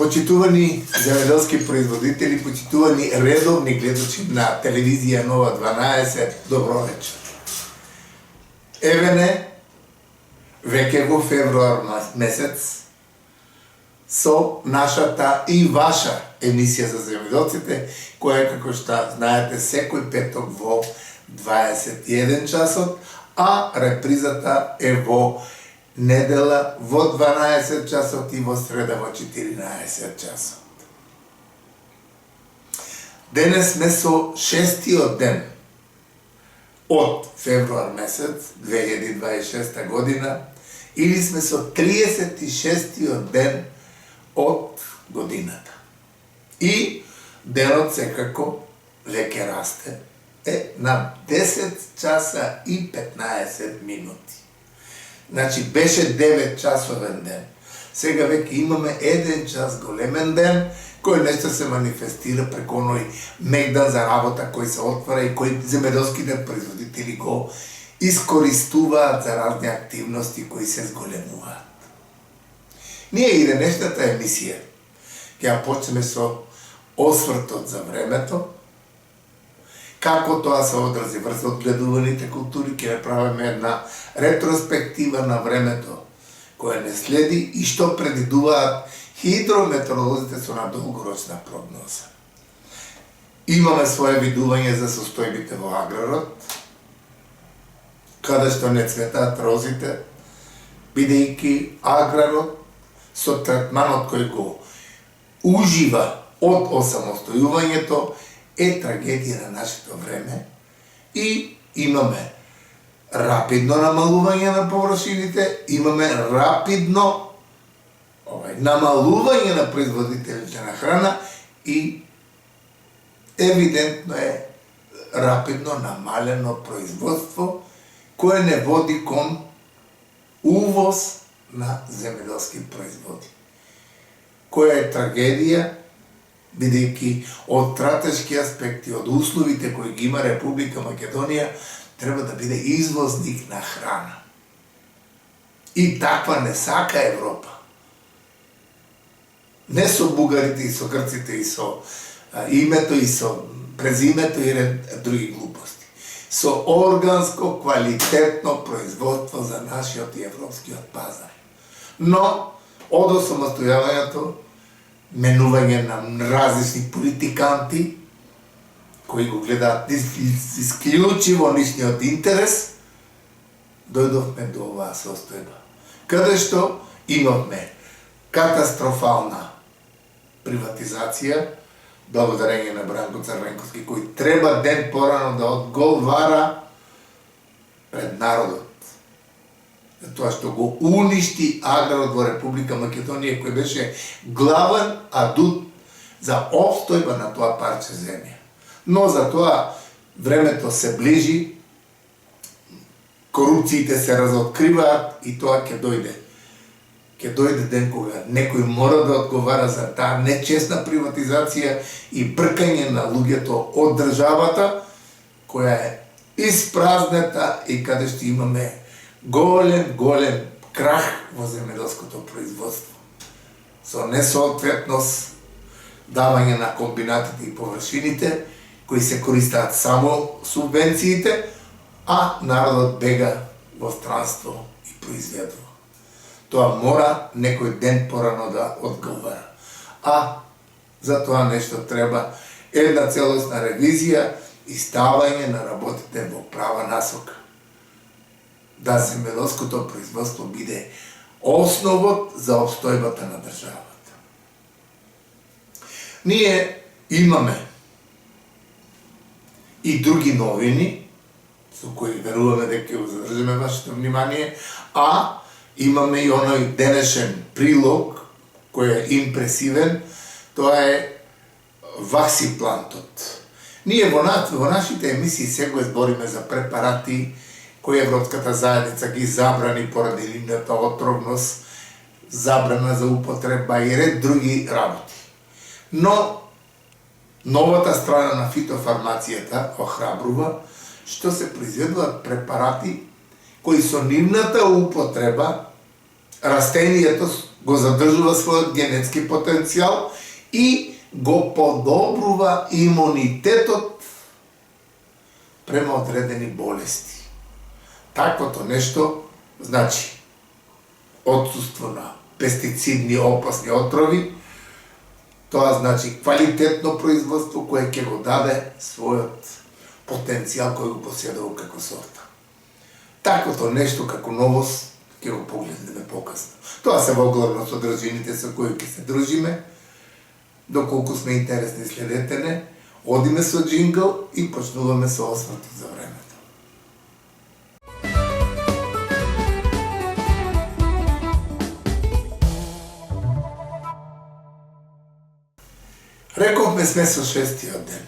Почитувани земјоделски производители, почитувани редовни гледачи на телевизија Нова 12, добро вечер. Еве веќе во февруар месец со нашата и ваша емисија за земјоделците, која како што знаете секој петок во 21 часот, а репризата е во недела во 12 часот и во среда во 14 часот. Денес сме со 6-тиот ден од февруар месец 2026 година, или сме со 36-тиот ден од годината. И денот секако веќе расте, е на 10 часа и 15 минути. Значи беше 9 часовен ден. Сега веќе имаме 1 час големен ден, кој нешто се манифестира преку оној мегдан за работа кој се отвара и кој земјоделските производители го искористуваат за разни активности кои се зголемуваат. Ние и денешната емисија ќе ја почнеме со освртот за времето, како тоа се одрази врз одгледуваните култури, ќе направиме една ретроспектива на времето кое не следи и што предвидуваат хидрометеоролозите со на долгорочна прогноза. Имаме своje видување за состојбите во аграрот, каде што не цветаат розите, бидејќи аграрот со третманот кој го ужива од осамостојувањето е трагедија на нашето време и имаме рапидно намалување на површините, имаме рапидно намалување на производителите на храна и евидентно е рапидно намалено производство кое не води кон увоз на земјоделски производи. Која е трагедија, бидејќи од стратешки аспекти, од условите кои ги има Република Македонија, треба да биде извозник на храна. И таква не сака Европа. Не со бугарите и со грците и со името и со презимето и ред други глупости. Со органско, квалитетно производство за нашиот и европскиот пазар. Но, од осамостојавањето, менување на различни политиканти, кои го гледаат исклучиво личниот интерес, дојдовме до оваа состојба. Каде што имавме катастрофална приватизација, благодарение на Бранко Црвенковски, кој треба ден порано да одговара пред народот. Тоа што го уништи аграрот во Република Македонија, кој беше главен адут за обстојба на тоа парче земја. Но за тоа времето се ближи, корупциите се разоткриваат и тоа ќе дојде. Ќе дојде ден кога некој мора да одговара за таа нечестна приватизација и бркање на луѓето од државата, која е испразнета и каде што имаме голем крах во земјоделското производство. Со несоодветност, давање на комбинатите и површините, кои се користаат само субвенциите, а народот бега во странство и произведува. Тоа мора некој ден порано да одговара. А за тоа нешто треба една целосна ревизија и ставање на работите во права насока. Да земјоделското производство биде основот за обстојбата на државата. Ние имаме и други новини, со кои веруваме дека ќе задржиме вашето внимание, а имаме и оној денешен прилог, кој е импресивен, тоа е ваксиплантот. Ние во нашите емисии сега збориме за препарати кои Европската заедница ги забрани поради нивната отровност, забрана за употреба и ред други работи. Но новата страна на фитофармацијата охрабрува што се произведуваат препарати кои со нивната употреба растенијето го задржува својот генетски потенцијал и го подобрува имунитетот према одредени болести. Таквото нешто значи отсуство на пестицидни опасни отрови, тоа значи квалитетно производство кое ќе го даде својот потенцијал кој го поседува како сорта. Таквото нешто како новост ќе го погледнеме покасно. Тоа се во главно содржините со кои ќе се дружиме. Доколку сме интересни, следете не, одиме со джингл и почнуваме со освртот за времето. Рековме сме со 6-тиот ден.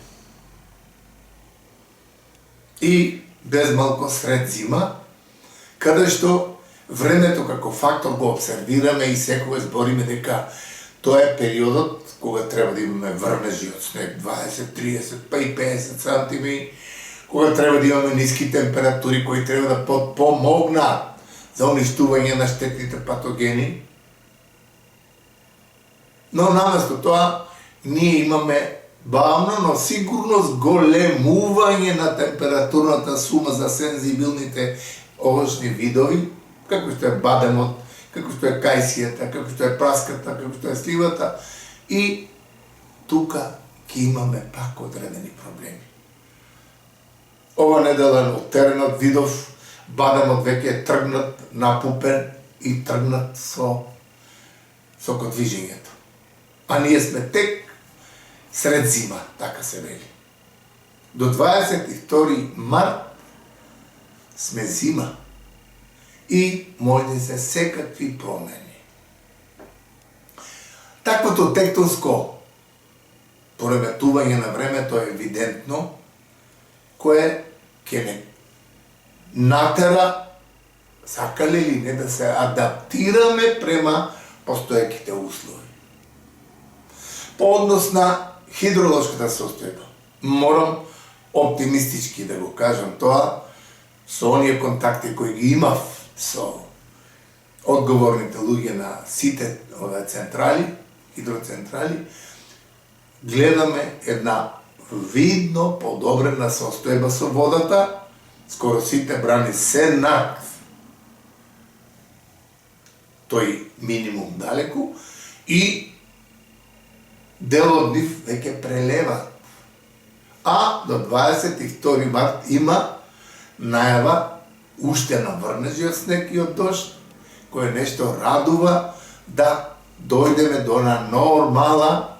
И без малко сред зима, каде што времето како фактор го обсервираме и секогаш збориме дека тоа е периодот кога треба да имаме врнежи од снег 20, 30, па и 50 сантими, кога треба да имаме ниски температури кои треба да помогнат за уништување на штетните патогени. Но наместо тоа, ние имаме бавно, но сигурно зголемување на температурната сума за сензибилните овошни видови, како што е бадемот, како што е кајсијата, како што е праската, како што е сливата, и тука ќе имаме пак одредени проблеми. Ова недела од теренот видов бадемот веќе е тргнат, напупен и тргнат со движењето. А ние сме тек сред зима, така се вели. До 22 март сме зима и може се секакви промени. Таквото тектонско пореметување на времето е евидентно, кое ќе не натера, сакале или не, да се адаптираме према постојаките услови. По однос на хидролошката состојба, морам оптимистички да го кажам тоа, со оние контакти кои ги имав со одговорните луѓе на сите овие централи, хидроцентрали, гледаме една видно подобрена состојба со водата, скоро сите брани се над тој минимум далеку и дел од нив веќе прелеваат. А до 22 март има најава уште на врнежи од снег и од дожд, кој нешто радува да дојдеме до на нормала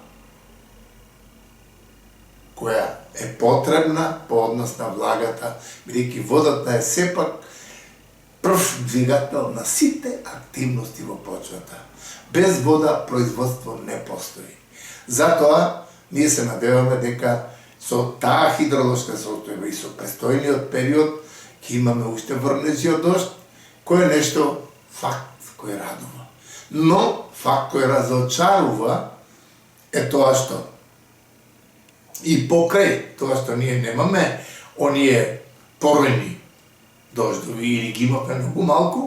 која е потребна по однос на влагата, бидејќи водата е сепак прв двигател на сите активности во почвата. Без вода производство не постои. Затоа ние се надеваме дека со таа хидролошка состојба и со престојниот период ќе имаме уште врнежи од дожд, кој е нешто факт кој радува. Но факт кој разочарува е тоа што и покрај тоа што ние немаме оние поројни дождови или ги имаме многу малку,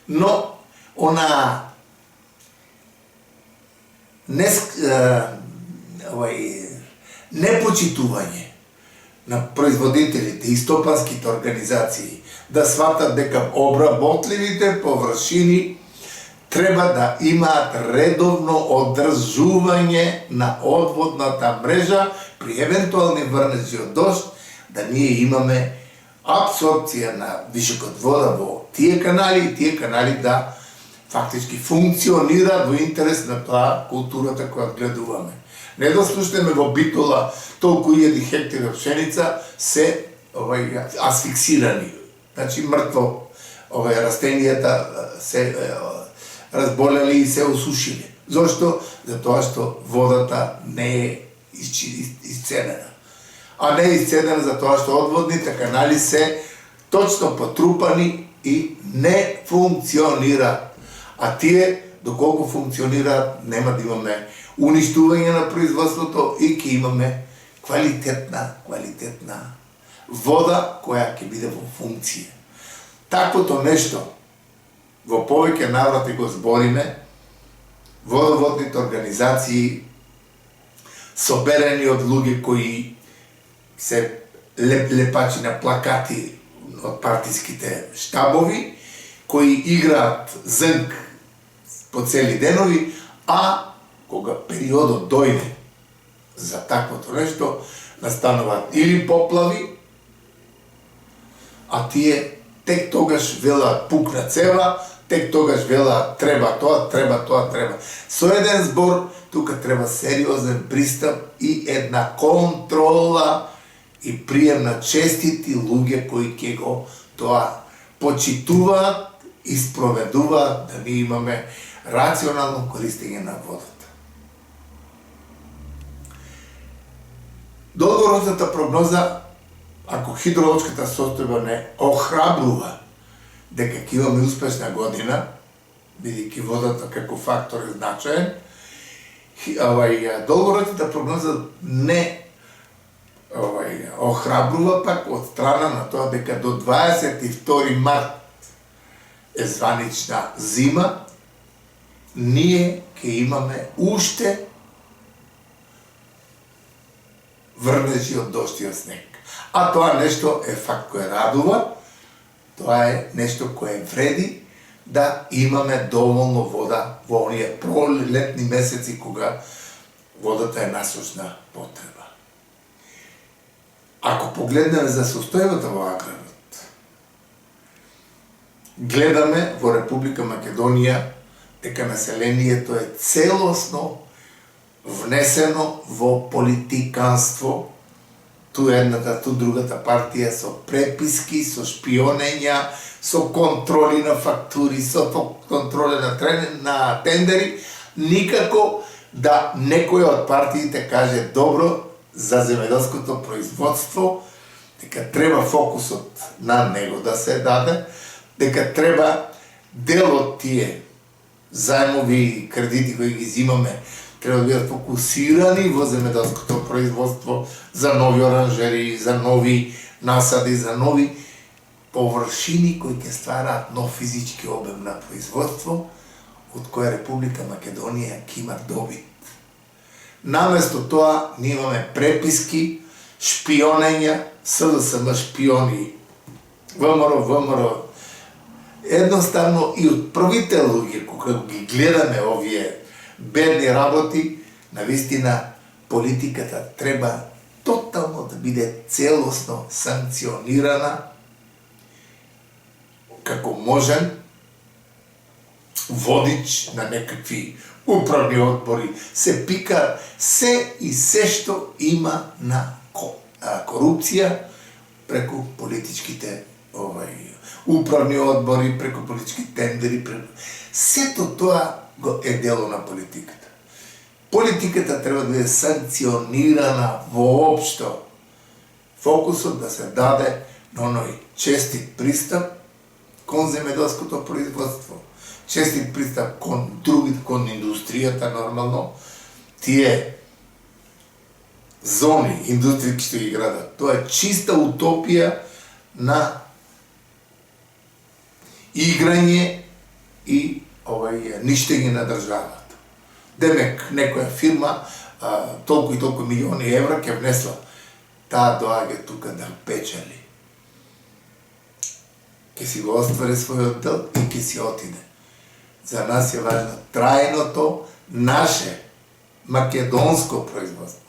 но она непочитување на производителите и стопанските организации да сватат дека обработливите површини треба да имаат редовно одржување на одводната мрежа при евентуални врнежи од дожд, да ние имаме апсорбција на вишокот вода во тие канали и тие канали да фактички функционираат во интерес на тоа културата која гледуваме. Не да слушнеме во Битола толку илјади хектари пшеница се асфиксирани. Значи мртво растенијата се разболели и се осушили. Зошто? Затоа што водата не е исцедена. А не е исцедена затоа што одводните канали се точно потрупани и не функционираат. А тие, доколку функционираат, нема да имаме уништување на производството и ќе имаме квалитетна вода која ќе биде во функција. Таквото нешто во повеќе наврати го збориме водоводните организации соберени од луѓе кои се лепачи на плакати од партиските штабови, кои играат знк по цели денови, а кога периодот дојде за таквото нешто, настануваат или поплави, а тие тек тогаш велаат пукна цева, тек тогаш велаат треба тоа, треба. Со еден збор, тука треба сериозен пристап и една контрола и прием на честити луѓе кои ќе го тоа почитуваат и спроведуваат да ние имаме рационално користење на водата. Долгорочната прогноза, ако хидролошката состојба не охрабрува дека ќе имаме успешна година, бидејќи водата како фактор е значаен, долгорочната прогноза не охрабрува пак од страна на тоа дека до 22 март е званична зима, ние ќе имаме уште врнежи од дожд и од снег. А тоа нешто е факт кој радува, тоа е нешто кое вреди да имаме доволно вода во оние пролетни месеци кога водата е насушна потреба. Ако погледнеме за состојбата во аграрот, гледаме во Република Македонија дека населението е целосно внесено во политиканство, ту едната, ту другата партија, со преписки, со шпионења, со контроли на фактури, со контроли на тендери, никако да некоја од партиите каже добро за земјоделското производство, дека треба фокусот на него да се даде, дека треба дел од тие заемови и кредити кои ги зимаме треба да бидат фокусирани во земјоделското производство, за нови оранжери, за нови насади, за нови површини кои ќе ствараат нов физички обем на производство, од која Република Македонија ќе има добит. Наместо тоа, ние имаме преписки, шпионења, СДСМ шпиони, ВМРО. Едноставно и од првите луѓе, кога ги гледаме овие бедни работи, навистина политиката треба тотално да биде целосно санкционирана како можен водич на некакви управни одбори, се пика се и се што има на корупција преку политичките управни одбори, преку политички тендери, сето тоа е дело на политиката. Политиката треба да биде санкционирана воопшто. Фокусот да се даде на оној честит пристап кон земјоделското производство, честит пристап кон другите, кон индустријата нормално, тие зони, индустрии што ги градат. Тоа е чиста утопија на играње и ништење на државата. Демек, некоја фирма толку и толку милиони евра ќе внесла, таа доаѓа тука да печели. Ќе си го оствари својот дел и ќе си отиде. За нас е важно трајното наше македонско производство.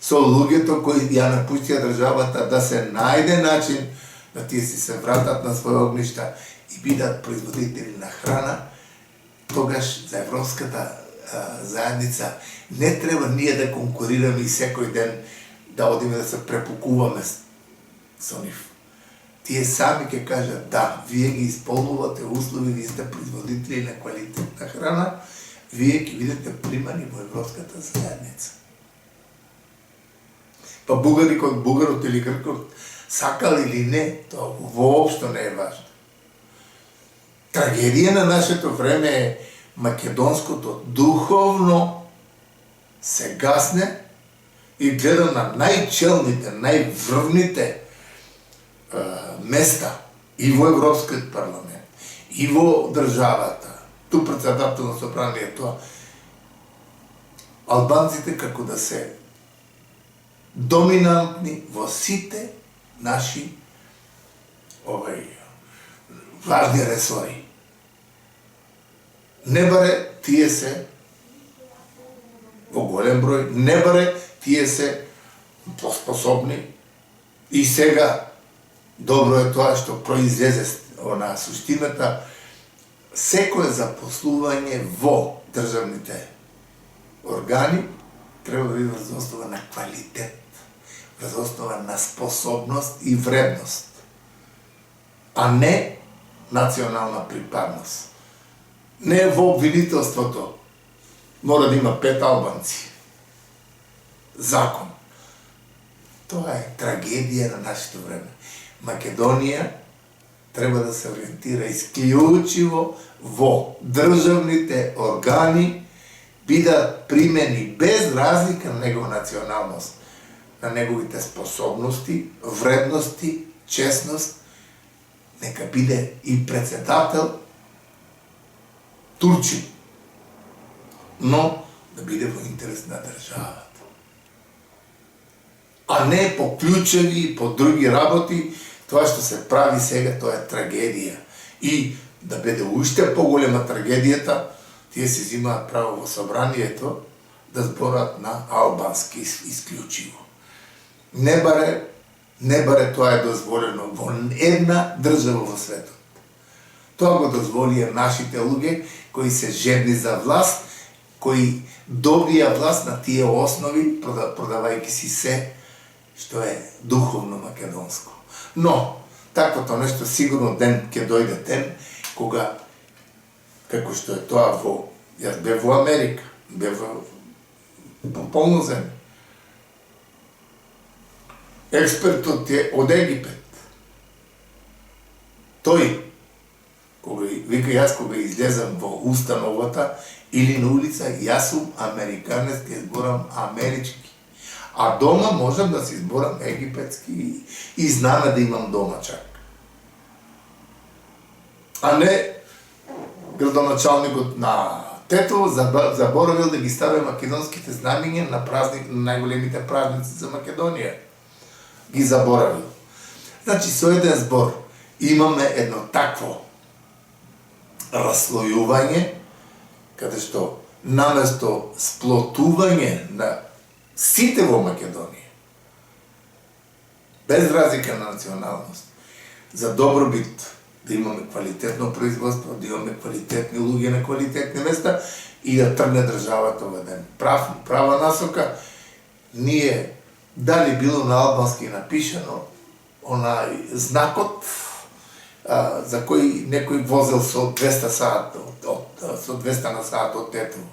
Со луѓето кои ја напуштија државата да се најде начин да тие си се вратат на своји огништа и бидат производители на храна, тогаш за Европската заедница не треба ние да конкурираме и секој ден да одиме да се препукуваме со нив. Тие сами ќе кажат, да, вие ги исполнувате услови, вие сте производители на квалитетна храна, вие ќе бидете примани во Европската заедница. Па бугарот или гркот, сакал или не, тоа воопшто не е важно. Трагедија на нашето време е македонското духовно се гасне и гледам на најчелните, најврвните места и во Европскиот парламент, и во државата, ту председател на собрание, тоа албанците како да се доминантни во сите наши важни ресори. Не баре тие се во голем број, не баре тие се поспособни и сега добро е тоа што произлезе на суштината, секое запослување во државните органи треба да биде врз основа на квалитет, врз основа на способност и вредност, а не национална припадност. Не во обвинителството мора да има 5 албанци. Закон. Тоа е трагедија на нашето време. Македонија треба да се ориентира исклучиво во државните органи, бидат примени без разлика на негова националност, на неговите способности, вредности, честност. Нека биде и председател Турчин, но да биде во интерес на државата. А не по ключеви и по други работи. Тоа што се прави сега, тоа е трагедија. И да биде уште поголема трагедијата, тие се взимаат право во собранието да зборат на албански исклучиво. Не баре тоа е дозволено во една држава во светот. Тоа го дозволија нашите луѓе кои се жедни за власт, кои добија власт на тие основи, продавајќи си се што е духовно македонско. Но, таквото нешто сигурно ден ќе дојде ден, кога, како што е тоа јас бев во Америка, бев во полноземје. Експертот е од Египет. Тој, кога излезам во установата или на улица, јас сум американец, ќе зборам амерички. А дома можам да се изборам египетски и знаме да имам домачак. А не градоначалникот на Тетово заборавил да ги стави македонските знамиња на празник, на најголемите празници за Македонија. Ги заборавил. Значи, со еден збор имаме едно такво раслојување, каде што наместо сплотување на сите во Македонија, без разлика на националност, за добробит, да имаме квалитетно производство, да имаме квалитетни луѓе на квалитетни места и да тргне државата во еден права насока, ние дали било на албански напишано онај знакот за кој некој возел со 200 саат со 200 на саат од Тетово.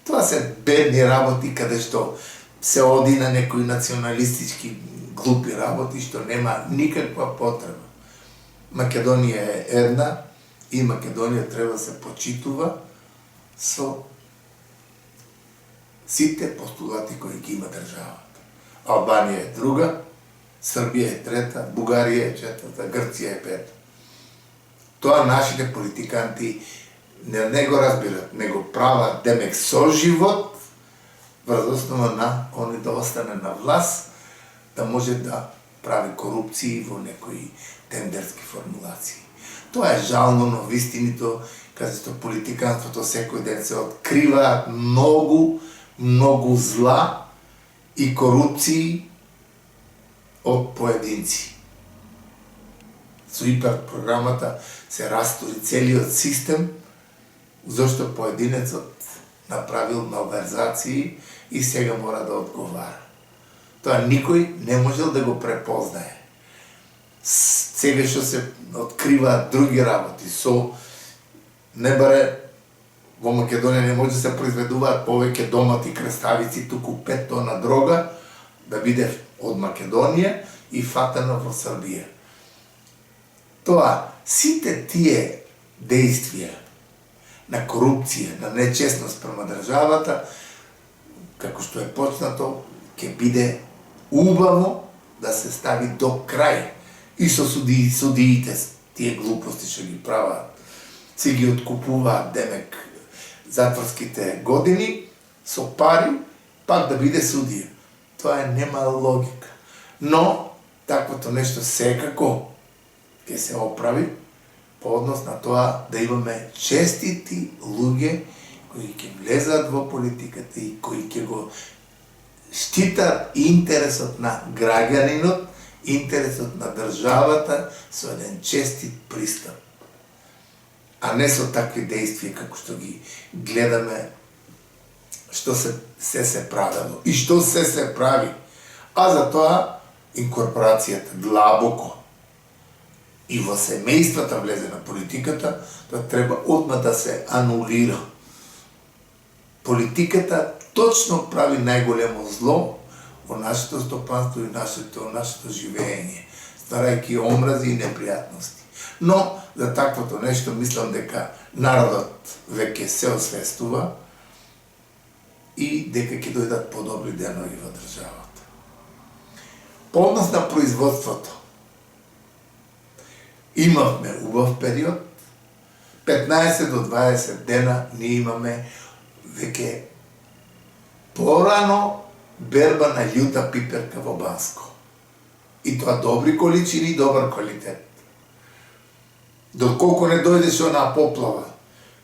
Тоа се бедни работи каде што се оди на некои националистички глупи работи што нема никаква потреба. Македонија е една и Македонија треба да се почитува со сите постулати кои ги има државата. Албанија е друга, Србија е трета, Бугарија е четврта, Грција е пета. Тоа нашите политиканти не го разбират, не го прават демек соживот врз основа на они да остане на власт, да може да прави корупции во некои тендерски формулации. Тоа е жално, но вистинито, каде што политиканството секој ден се откриваат многу зла и корупции од поединци. Со ИПАР програмата се растури целиот систем, зашто поединецот направил малверзации и сега мора да одговара. Тоа никој не можел да го препознае. Сега што се откриваат други работи, не баре во Македонија не може да се произведуваат повеќе домати креставици, туку 5 тона дрога да биде од Македонија и фатена во Србија. Тоа, сите тие действија на корупција, на нечестност према државата, како што е почнато, ќе биде убаво да се стави до крај. И со судиите, тие глупости што ги прават, се ги откупуваат демек затворските години со пари, пак да биде судија. Тоа нема логика. Но, таквото нешто секако ќе се оправи по однос на тоа да имаме честити луѓе кои ќе влезат во политиката и кои ќе го штитат интересот на граѓанинот, интересот на државата со еден честит пристап. А не со такви действија како што ги гледаме, што се правило и што се прави. А за тоа инкорпорацијата длабоко и во семејствата влезе на политиката, тоа треба одма да се анулира. Политиката точно прави најголемо зло во нашето стопанство и нашето живење, стварајќи омрази и непријатности. Но за таквото нешто мислам дека народот веќе се освестува и дека ќе дојдат подобри денови во државата. По однос на производството, имавме убав период, 15 до 20 дена ние имаме веќе порано берба на љута пиперка во Банско. И тоа добри количини и добар квалитет. Доколку не дојдеше онаа поплава,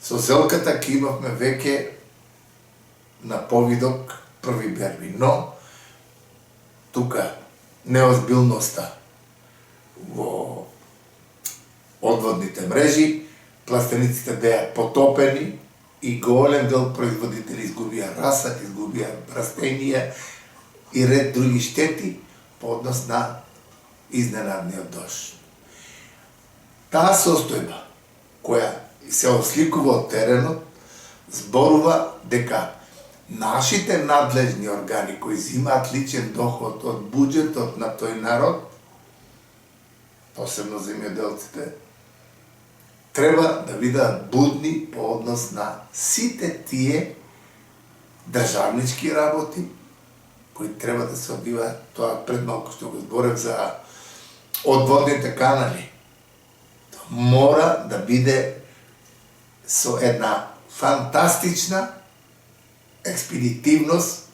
со зелката ќе имавме веќе на повидок први берби. Но, тука неозбилноста во одводните мрежи, пластениците беа потопени и голем дел производители изгубија расад, изгубија растенија и ред други штети по однос на изненадниот дожд. Таа состојба, која се осликува од теренот, зборува дека нашите надлежни органи кои земаат личен доход од буџетот на тој народ, посебно земјоделците, треба да бидат будни по однос на сите тие државнички работи кои треба да се одвиваат. Тоа пред малку што го зборев за одводните канали. Тоа мора да биде со една фантастична експедитивност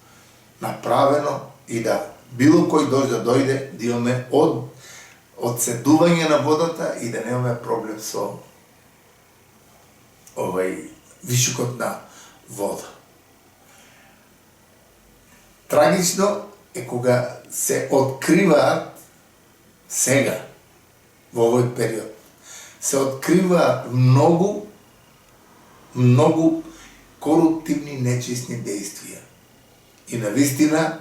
направено и да било кој дожд да дојде, да имаме одседување на водата и да немаме проблем со вишокот на вода. Трагично е кога се откриваат сега, во овој период, се откриваат многу коруптивни, нечисни действија. И навистина,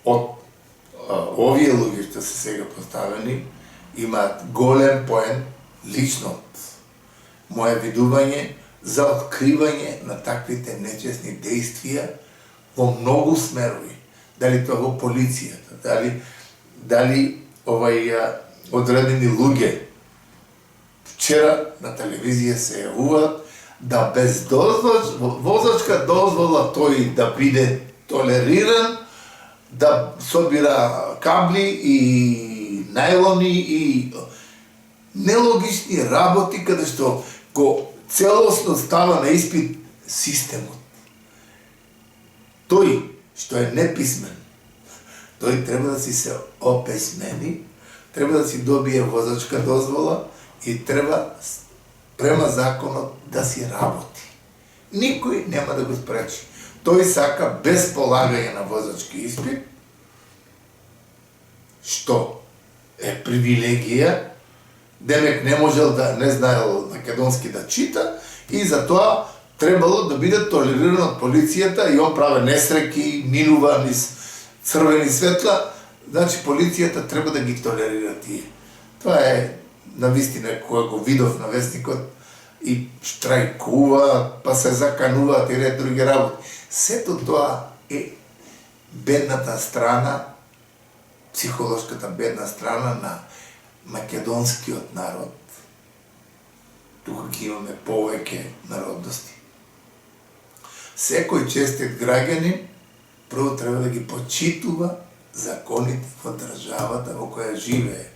од овие луѓе што се сега поставени, имаат голем поен лично моје видување за откривање на таквите нечестни действија во многу смерови. Дали тоа во полицијата, дали одредени луѓе вчера на телевизија се јавуваат да без возачка дозвола тој да биде толериран, да собира кабли и најлони и нелогични работи каде што го целосно става на испит системот. Тој што е неписмен, тој треба да си се описмени, треба да си добие возачка дозвола и треба према законот да си работи. Никој нема да го спречи. Тој сака без полагање на возачки испит, што е привилегија, демек не можел да не знаел македонски да чита и затоа требало да биде толериран од полицијата и он праве несреки, минува низ црвени светла, значи полицијата треба да ги толерира тие. Тоа е навистина кога го видов на вестникот и штрајкува, па се закануваат и ред други работи. Сето тоа е бедната страна, психолошката бедна страна на македонскиот народ. Тука ги имаме повеќе народности. Секој честит граѓанин прво треба да ги почитува законите во државата во која живее.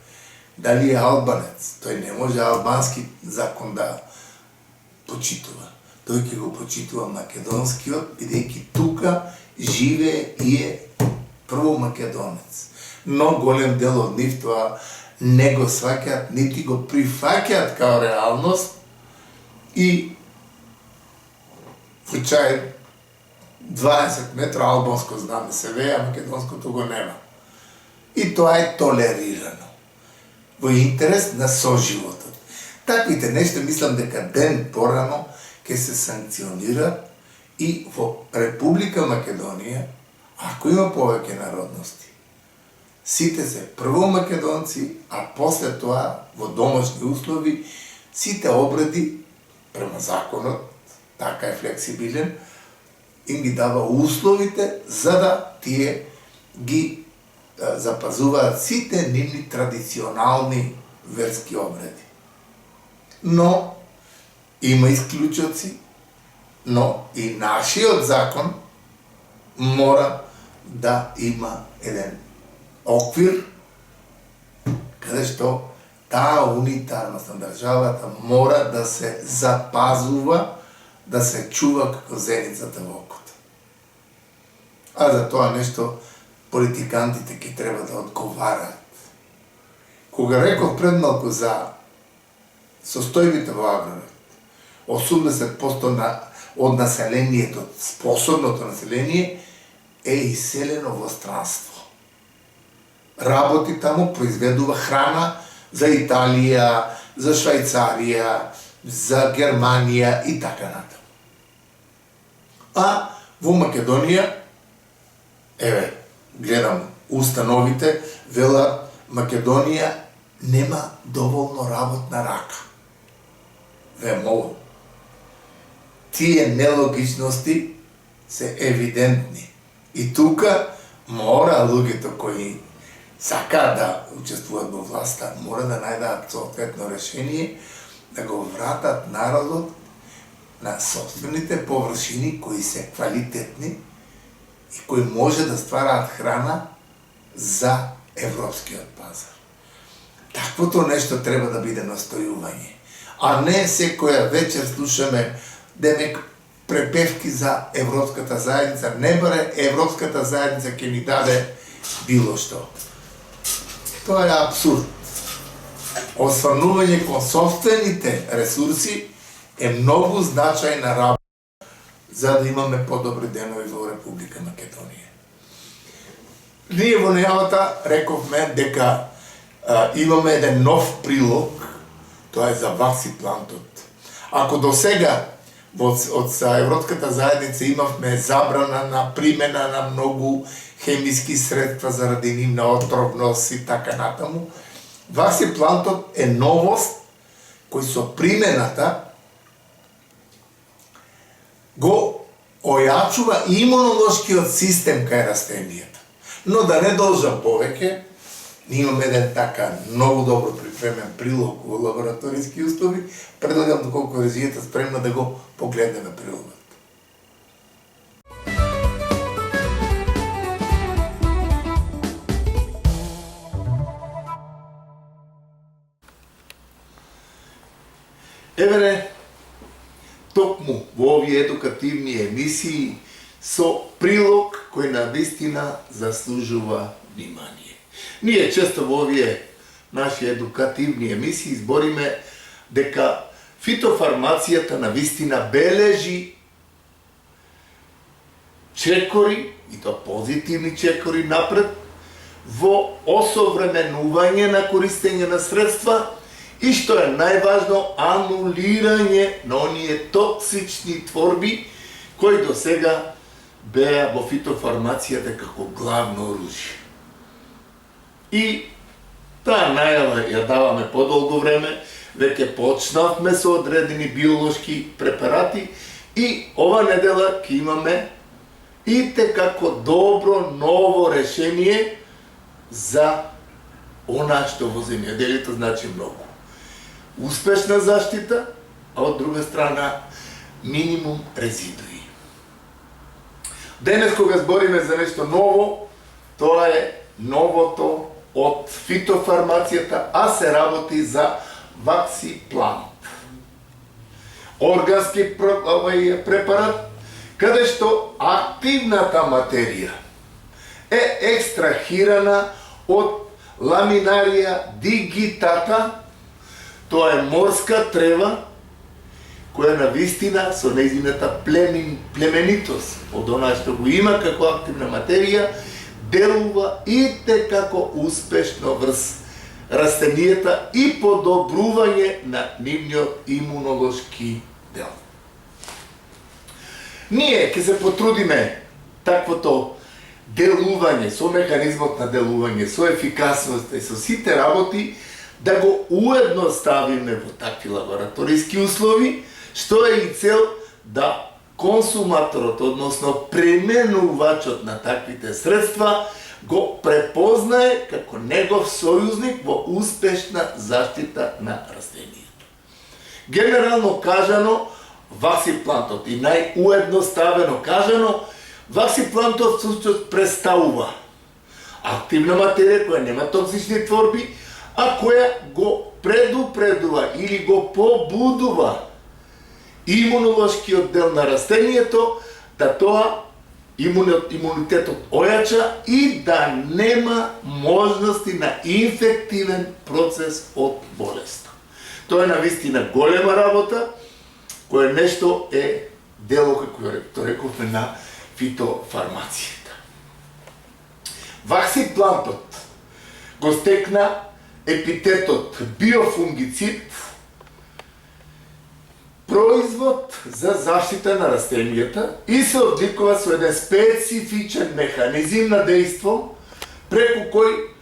Дали е албанец, тој не може албански закон да почитува. тој ќе го почитува македонскиот, бидејќи тука живее и е прво македонец. Но голем дел од нив тоа не го сваќаат, нити го прифаќаат као реалност и случај 20 метра албанско знаме се вее, а македонското го нема. И тоа е толерирано во интерес на соживотот. Таквите нешта мислам дека ден порано ќе се санкционираат и во Република Македонија, ако има повеќе народности, сите се прво македонци, а после тоа во домашни услови сите обреди према законот, така е флексибилен, им ги дава условите за да тие ги запазуваат сите нивни традиционални верски обреди. Но има исклучоци, но и нашиот закон мора да има еден оквир каде што таа унитарност на државата мора да се запазува, да се чува како зеницата во окото. А за тоа нешто политикантите ќе треба да одговараат. Кога реков пред малку за состојбите во аграрот, 80% од населението, способното население е иселено во странство. Работи таму, произведува храна за Италија, за Швајцарија, за Германија и така натаму. А во Македонија, еве, гледам установите, велат Македонија нема доволно работна рака. Вемоло. Тие нелогичности се евидентни. И тука мора луѓето кои сакаат да учествуваат во власта, мора да најдат соодветно решение да го вратат народот на собствените површини кои се квалитетни и кои може да ствараат храна за европскиот пазар. Таквото нешто треба да биде настојување, а не секоја вечер слушаме демек препевки за Европската заедница, не баре Европската заедница ќе ни даде било што. Тоа е апсурд. Осврнување кон собствените ресурси е многу значајна работа за да имаме подобри денови во Република Македонија. Ние во најавата рековме дека имаме еден нов прилог, тоа е за ваксиплантот. Ако до сега од Европската заедница имавме забрана на примена на многу хемиски средства заради нивна отровност и така натаму, ваксиплантот е новост кој со примената го ојачува имунолошкиот систем кај растенијата. Но да не должам повеќе, имаме еден така многу добро припремен прилог во лабораториски услови, предлагам доколку резијата спремна да го погледнеме прилогот. Еве токму во овие едукативни емисии со прилог кој навистина заслужува внимание. Ние често во овие наши едукативни емисии збориме дека фитофармацијата навистина бележи чекори, и тоа позитивни чекори напред, во осовременување на користење на средства и што е најважно, анулирање на оние токсични творби кои до сега беа во фитофармацијата како главно оружје. И таа најава ја даваме подолго време, веќе почнавме со одредени биолошки препарати и ова недела ќе имаме итекако добро ново решение за она што во земјоделието значи многу. Успешна заштита, а од друга страна минимум резидуи. Денес кога збориме за нешто ново, тоа е новото од фитофармацијата, а се работи за ваксиплант. органски препарат, каде што активната материја е екстрахирана од ламинарија digitata. Тоа е морска трева која на вистина со нејзината племенитост од она што го има како активна материја делува итекако успешно врз растенијата и подобрување на нивниот имунолошки дел. Ние ќе се потрудиме таквото делување, со механизмот на делување, со ефикасност и со сите работи да го уедноставиме во такви лабораториски услови, што е и цел да консуматорот, односно пременувачот на таквите средства, го препознае како негов сојузник во успешна заштита на растенијата. Генерално кажано, ваксиплантот и најуедноставено кажано, ваксиплантот всушност представува активна материја која нема токсични творби, а која го предупредува или го побудува имунолошкиот дел на растението да тоа имунитетот ојача и да нема можности на инфективен процес од болест. Тоа е навистина голема работа, која нешто е дело, како рековме, на фитофармацијата. Ваксиплантот го стекна епитетот биофунгицид, производ за заштита на растенијата и се одликува со еден специфичен механизм на дејство преку кој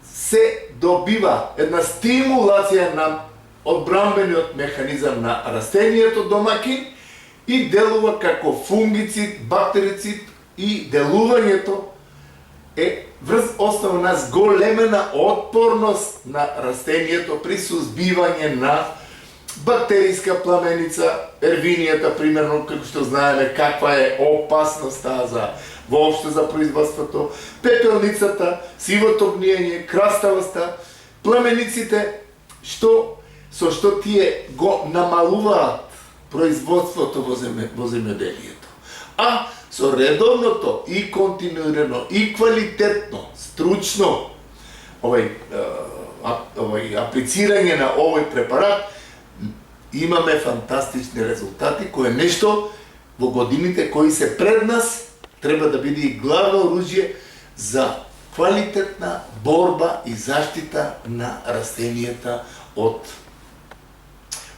се добива една стимулација на одбранбениот механизам на растенијето домакин и делува како фунгицид, бактерицид и делувањето е врз основа на зголемена отпорност на растенијето при сузбивање на бактериска пламеница, ервинијата, примерно, како што знаеме каква е опасноста за воопшто за производството, пепелницата, сивото гниење, краставоста, пламениците, со што тие го намалуваат производството во земјоделието. А со редовното и континуирано и квалитетно, стручно аплицирање на овој препарат, имаме фантастични резултати, кое нешто во годините кои се пред нас треба да биде и главно оружје за квалитетна борба и заштита на растенијата од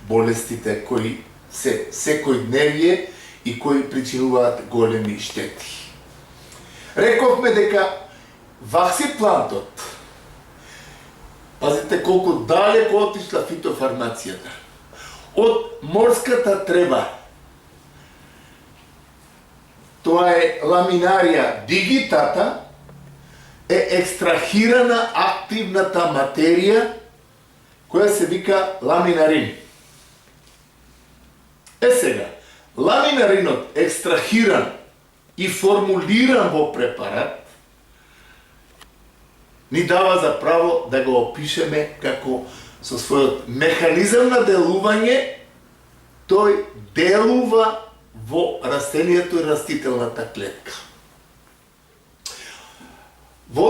болестите кои се секојдневие и кои причинуваат големи штети. Рековме дека ваксиплантот, пазите колку далеко отишла фитофармацијата, од морската трева, тоа е ламинарија digitata, е екстрахирана активната материја која се вика ламинарин. Сега, ламинаринот екстрахиран и формулиран во препарат ни дава за право да го опишеме како со својот механизам на делување, тој делува во растението и растителната клетка. Во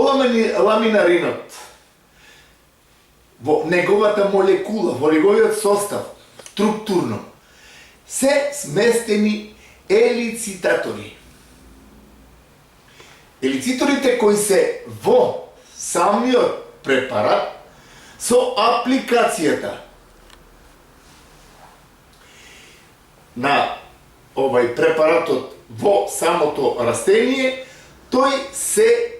ламинаринот, во неговата молекула, во неговиот состав, структурно, се сместени елицитатори. Елициторите кои се во самиот препарат со апликацијата на овај препаратот во самото растение, тој се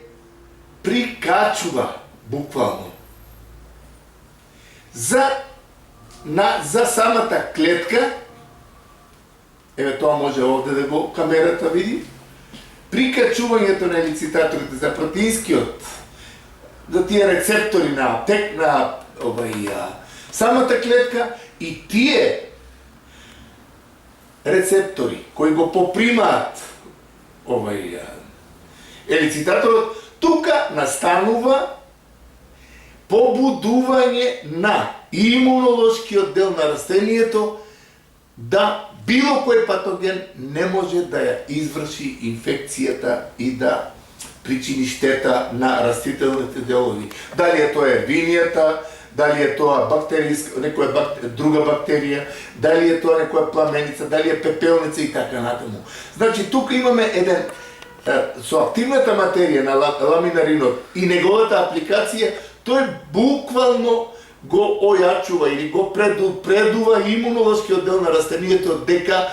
прикачува буквално за самата клетка. Еве тоа може овде да го камерата види. Прикачувањето на елицитаторите за протеинскиот, за тие рецептори на самата клетка и тие рецептори кои го попримаат елицитаторот, тука настанува побудување на имунолошкиот дел на растението да било кој патоген не може да ја изврши инфекцијата и да причини штета на растителните делови. Дали е тоа ервинијата, дали е тоа друга бактерија, дали е тоа некоја пламеница, дали е пепелница и така натаму. Значи, тука имаме еден, со активната материја на ламинаринот и неговата апликација, тој буквално го ојачува или го предува имунолошкиот дел на растението дека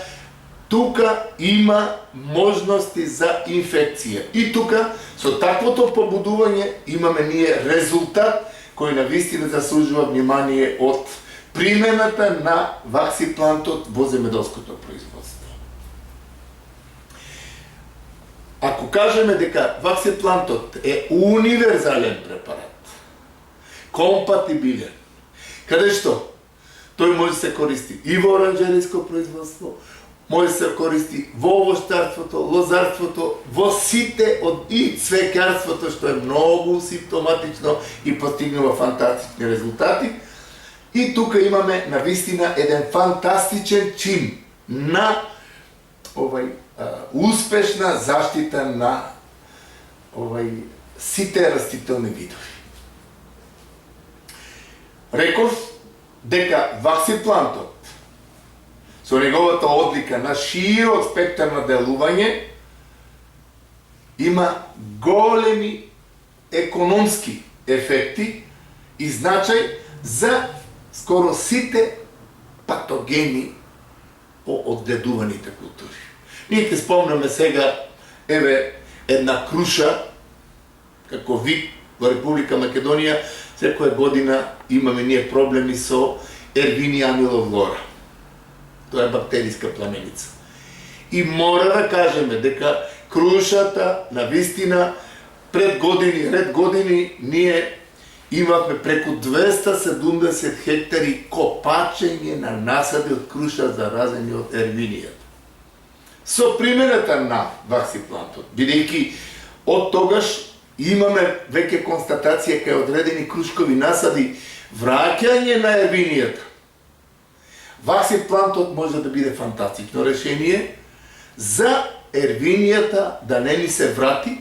тука има можности за инфекција. И тука, со таквото побудување, имаме ние резултат кој навистина заслужува внимание од примената на ваксиплантот во земјоделското производство. Ако кажеме дека ваксиплантот е универзален препарат, компатибилен, каде што тој може да се користи и во оранжериско производство, може да се користи во овощарството, лозарството, во сите и цвеќарството, што е многу симптоматично и постигнува фантастични резултати. И тука имаме навистина еден фантастичен чин на успешна заштита на сите растителни видови. Реков дека ваксиплантот со неговата одлика на широк спектар на делување има големи економски ефекти и значај за скоро сите патогени по одгледуваните култури. Ние ќе спомнеме сега, една круша, како вид во Република Македонија, секоја година имаме ние проблеми со Ервиния амилофлора. Тоа е бактериска пламеница. И мора да кажеме дека крушата, навистина, ред години, ние имавме преку 270 хектари копачење на насади од круша заразени од ервинијата. Со примената на ваксиплантот, бидејќи од тогаш имаме веќе констатација кај одредени крушкови насади враќање на ервинијата. Ваксиплантот може да биде фантастично решение за ервинијата да не ни се врати.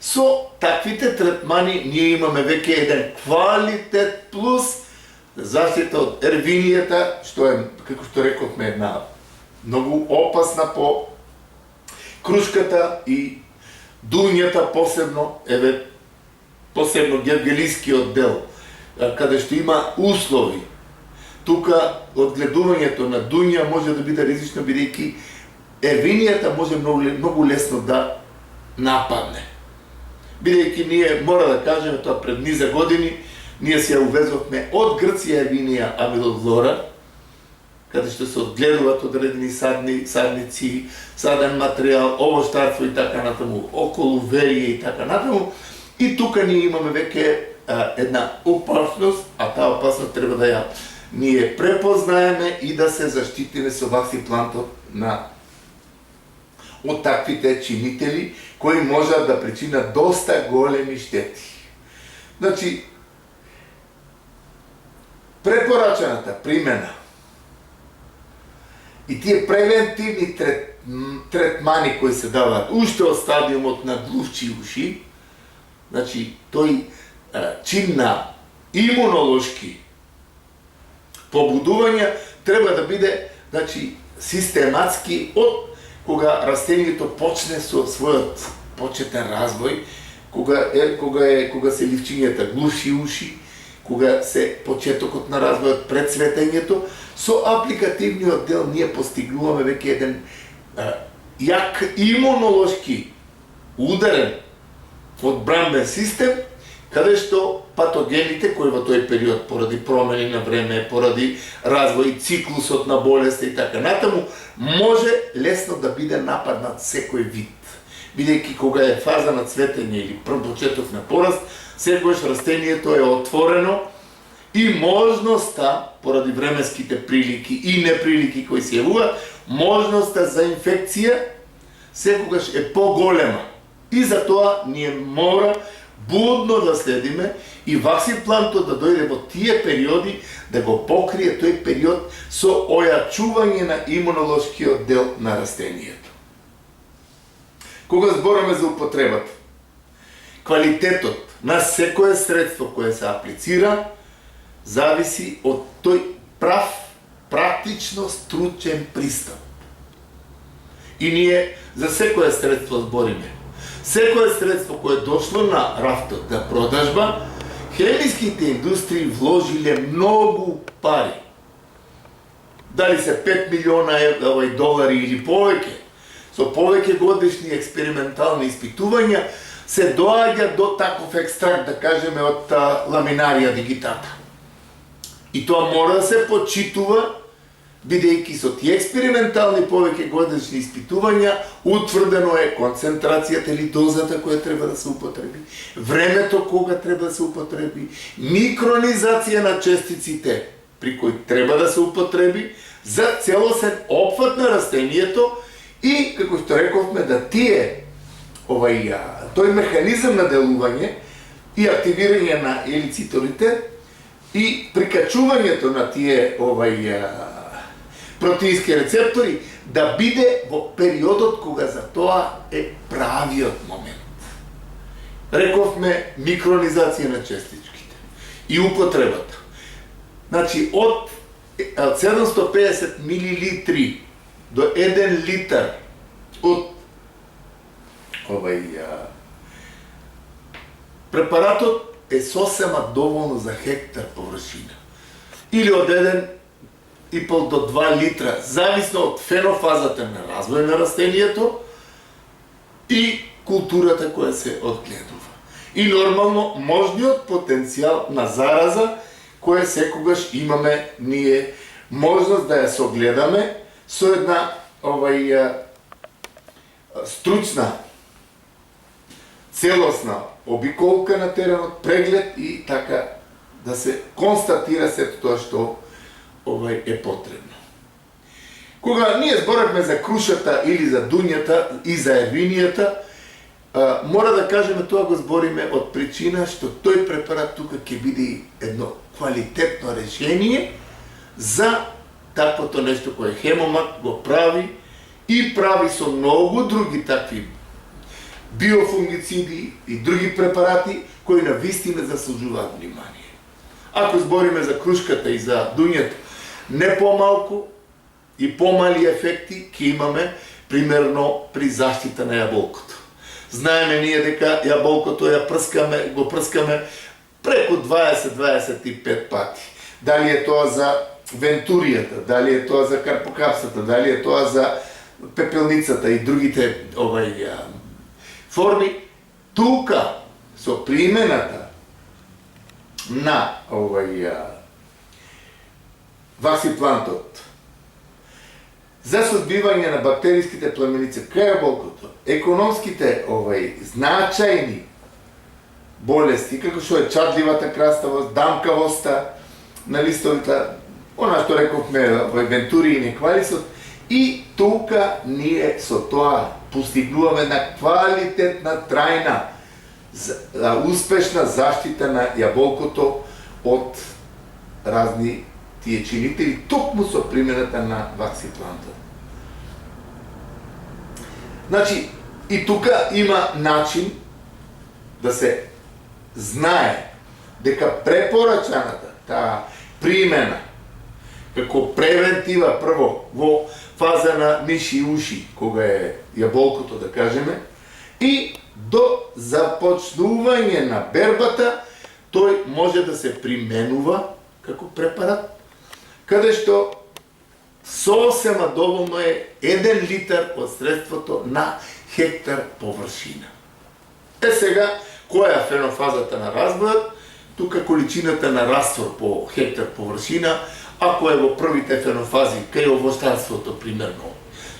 Со таквите третмани ние имаме веќе еден квалитет плюс заштита од ервинијата, што е, како што рековме, една многу опасна по крушката и дуњата, посебно гевгелискиот дел, каде што има услови. Тука одгледувањето на дуња може да биде ризично, бидејќи ервинијата може многу лесно да нападне. Бидејќи ние, мора да кажеме тоа, пред низа години, ние се ја увезовме од Грција ервинија амилофлора, каде што се одгледуваат одредени садници, саден материјал, овощарство и така натаму, околу верија и така натаму. И тука ние имаме веќе една опасност, а таа опасност треба да ја ние препознаеме и да се заштитиме со ваксиплантот од таквите чинители кои можат да причинат доста големи штети. Значи, препорачаната примена и тие превентивни третмани кои се даваат уште од стадиумот на глувчи уши, значи, тој чин на имунолошки побудување треба да биде, значи, систематски од кога растението почне со својот почетен развој, кога се ливчињата глувши уши, кога се почетокот на развојот пред цветењето, со апликативниот дел ние постигнуваме веќе еден јак имунолошки ударен одбранбен систем, каде што патогените кои во тој период поради промени на време, поради развој циклусот на болест и така натаму, може лесно да биде нападнат секој вид. Бидејќи кога е фаза на цветење или почеток на пораст, секогаш растението е отворено и можноста, поради временските прилики и неприлики кои се јавуваат, можноста за инфекција секогаш е поголема. И затоа ние мора будно да следиме и ваксиплантот да дојде во тие периоди да го покрие тој период со ојачување на имунолошкиот дел на растението. Кога збораме за употребата, квалитетот на секое средство кое се аплицира зависи од тој прав, практично стручен пристап. И ние за секое средство збориме. Секое средство кое дошло на рафтот на продажба, хемиските индустрии вложиле многу пари. Дали се 5 милиона долари или повеќе, со повеќе годишни експериментални испитувања, се доаѓа до таков екстракт, да кажеме, од ламинарија дигитата. И тоа мора да се почитува, бидејќи со тие експериментални повеќе годишни испитувања утврдено е концентрацијата или дозата која треба да се употреби, времето кога треба да се употреби, микронизација на честиците при кои треба да се употреби за целосен опфат на растението и, како што рековме, да тие тој механизам на делување и активирање на елициторите и прикачувањето на тие протеински рецептори да биде во периодот кога за тоа е правиот момент. Рековме микронизација на честичките и употребата. Значи, од 750 милилитри до 1 литар од препаратот е сосема доволно за хектар површина. Или од 1,5 до 2 литра, зависно од фенофазата на развој на растението и културата која се одгледува. И нормално можниот потенцијал на зараза која секогаш имаме ние можност да ја согледаме со една стручна, целосна обиколка на теренот, преглед и така да се констатира сето тоа што е потребно. Кога ние зборавме за крушата или за дуњата и за ервинијата, мора да кажеме тоа го збориме од причина што тој препарат тука ќе биде едно квалитетно решение за таквото нешто кое Хемомак го прави и прави со многу други такви биофунгициди и други препарати кои навистина заслужуваат внимание. Ако збориме за крушката и за дуњата, не помалку и помали ефекти ќе имаме примерно при заштита на јаболкото. Знаеме ние дека јаболкото го прскаме преку 20-25 пати. Дали е тоа за вентуријата, дали е тоа за карпокапсата, дали е тоа за пепелницата и другите форми, тука со примената на ваксиплантот за сузбивање на бактериските племеници кај јаболкото, економските значајни болести, како што е чадливата краставост, дамкавоста на листовите, она што рековме вентури и неквалисот, и тука ние со тоа постигнуваме на квалитетна, трајна, успешна заштита на јаболкото од разни тие чинители, токму со примената на ваксиплантот. Значи, и тука има начин да се знае дека препорачаната таа примена како превентива прво во фаза на миши и уши, кога е јаболкото, да кажеме, и до започнување на бербата, тој може да се применува како препарат, каде што сосема доволно е 1 литар од средството на хектар површина. Сега, која е фенофазата на разбојот? Тука количината на раствор по хектар површина, ако е во првите фенофази, кај овощарството, примерно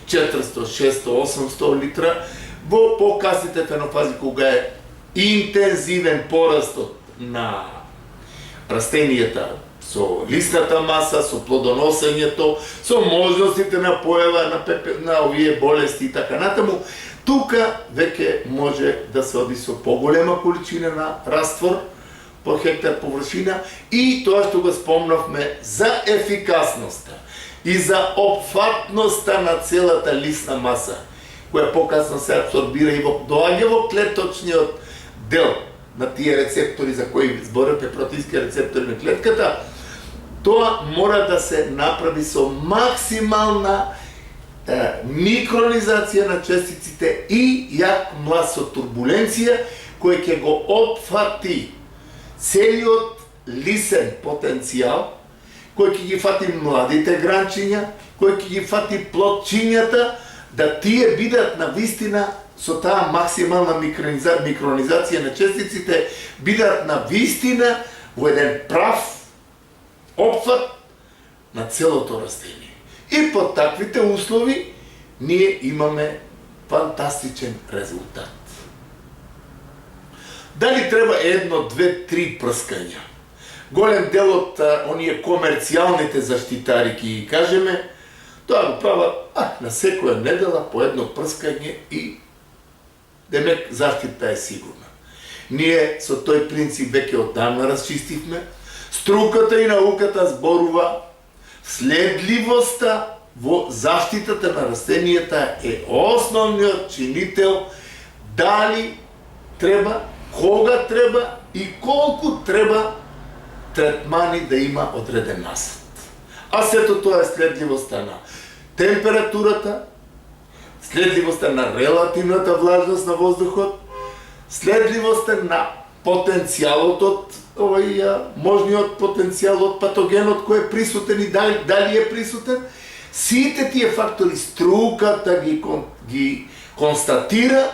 400, 600, 800 литра, во покасните фенофази, кога е интензивен порастот на растенијата со лисната маса, со плодоносењето, со можностите на појава на овие болести и така натаму, тука веќе може да се оди со поголема количина на раствор по хектар површина и тоа што го спомнавме за ефикасноста и за опфатноста на целата лисна маса, која покасно се абсорбира и доаѓа во клеточниот дел на тие рецептори за кои зборевме, протеински рецептори на клетката, тоа мора да се направи со максимална микронизација на честиците и јак млаз со турбуленција кој ќе го опфати целиот лисен потенцијал, кој ќе ги фати младите гранчиња, кој ќе ги фати плодчињата, да тие бидат на вистина со таа максимална микронизација на честиците, бидат на вистина во еден прав опфат на целото растение. И под таквите услови ние имаме фантастичен резултат. Дали треба 1, 2, 3 прскања? Голем дел од оние комерцијалните заштитари ќе ги кажеме, тоа го прават на секоја недела по едно прскање и демек заштита е сигурна. Ние со тој принцип веќе оддавна расчистивме. Струката и науката зборува следливоста во заштитата на растенијата е основниот чинител дали треба, кога треба и колку треба третмани да има одреден насад. А сето тоа е следливоста на температурата, следливоста на релативната влажност на воздухот, следливоста на потенцијалот од можниот потенцијал од патогенот кој е присутен и дали е присутен. Сите тие фактори струката ги констатира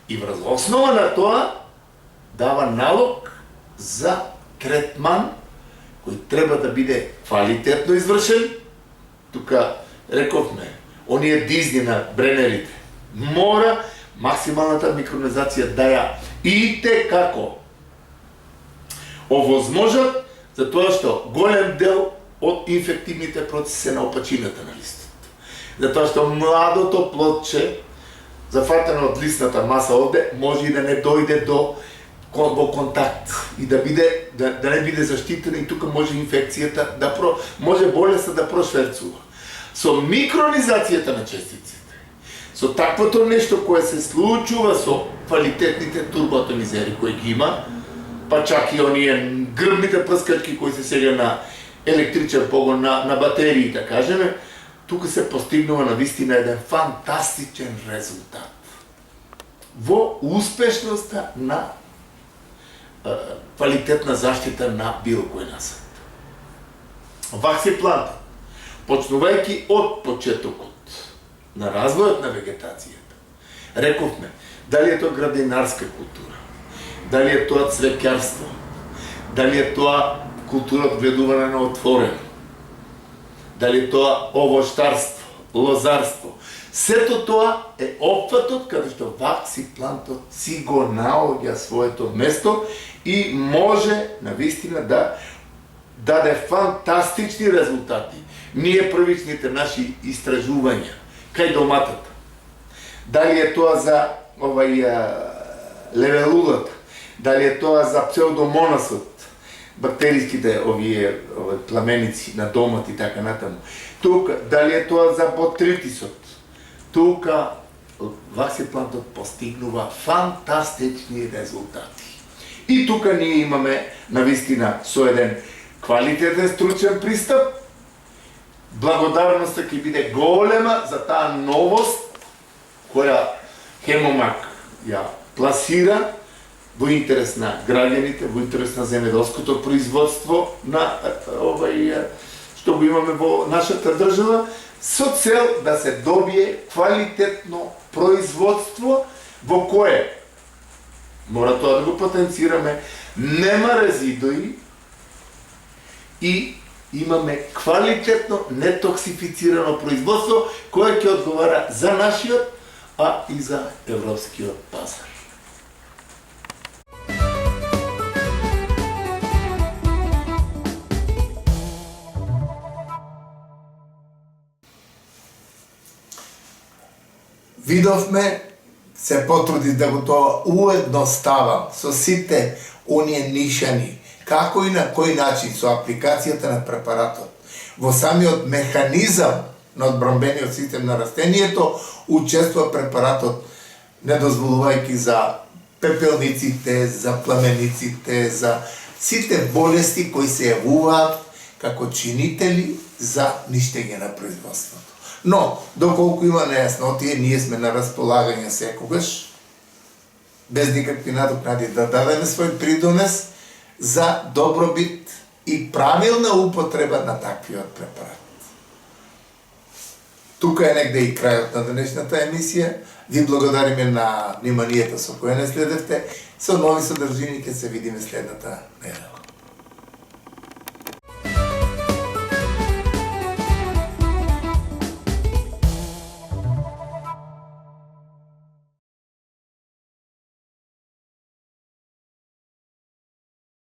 и врз основа на тоа дава налог за третман кој треба да биде квалитетно извршен. Тука рековме, оние дизни на бренерите, мора максималната микронизација да ја ите како овозможат, затоа што голем дел од инфективните процеси се на опачината на листот. Затоа што младото плодче, зафатено од лисната маса овде, може и да не дојде во контакт и да не биде заштитена и тука може инфекцијата може болеста да прошверцува. Со микронизацијата на честиците, со таквото нешто кое се случува со квалитетните турботонизери кои ги има, па чак и оние грбните прскачки кои се сега на електричен погон, на батерии, да кажеме, тука се постигнува на вистина еден фантастичен резултат во успешноста на квалитетна заштита на било кој насад. Ваксиплантот, почнувајќи од почетокот на развојот на вегетацијата, рековме, дали е тоа градинарска култура, дали е тоа цвеќарство, дали е тоа култура одгледувана на отворено, дали е тоа овоштарство, лозарство. Сето тоа е опфатот каде што ваксиплантот си го наоѓа своето место и може навистина да даде фантастични резултати. Ние првичните наши истражувања кај доматата, дали е тоа за левелулата, дали е тоа за псевдомонасот, бактериските овие пламеници на домат и така натаму. Тука, дали е тоа за ботритисот, тука ваксиплантот постигнува фантастични резултати. И тука ние имаме навистина со еден квалитетен стручен пристап. Благодарноста ќе биде голема за таа новост која Хемомак ја пласира во интерес на граѓаните, во интерес на земјоделското производство на што го имаме во нашата држава, со цел да се добие квалитетно производство во кое мора тоа да го потенцираме, нема резидои и имаме квалитетно нетоксифицирано производство кое ќе одговара за нашиот, а и за европскиот пазар. Видовме се потрудив да го тоа уедноставам со сите оние нишани, како и на кој начин со апликацијата на препаратот во самиот механизам на одбранбениот систем на растението учествува препаратот, не дозволувајќи за пепелниците, за пламениците, за сите болести кои се јавуваат како чинители за ништење на производството. Но, доколку има нејаснотија, ние сме на располагање секогаш, без никакви надокнади, да дадеме свој придонес за добробит и правилна употреба на таквиот препарат. Тука е негде и крајот на денешната емисија. Ви благодариме на вниманието со кое не следевте. Со нови содржини ќе се видиме следната недела.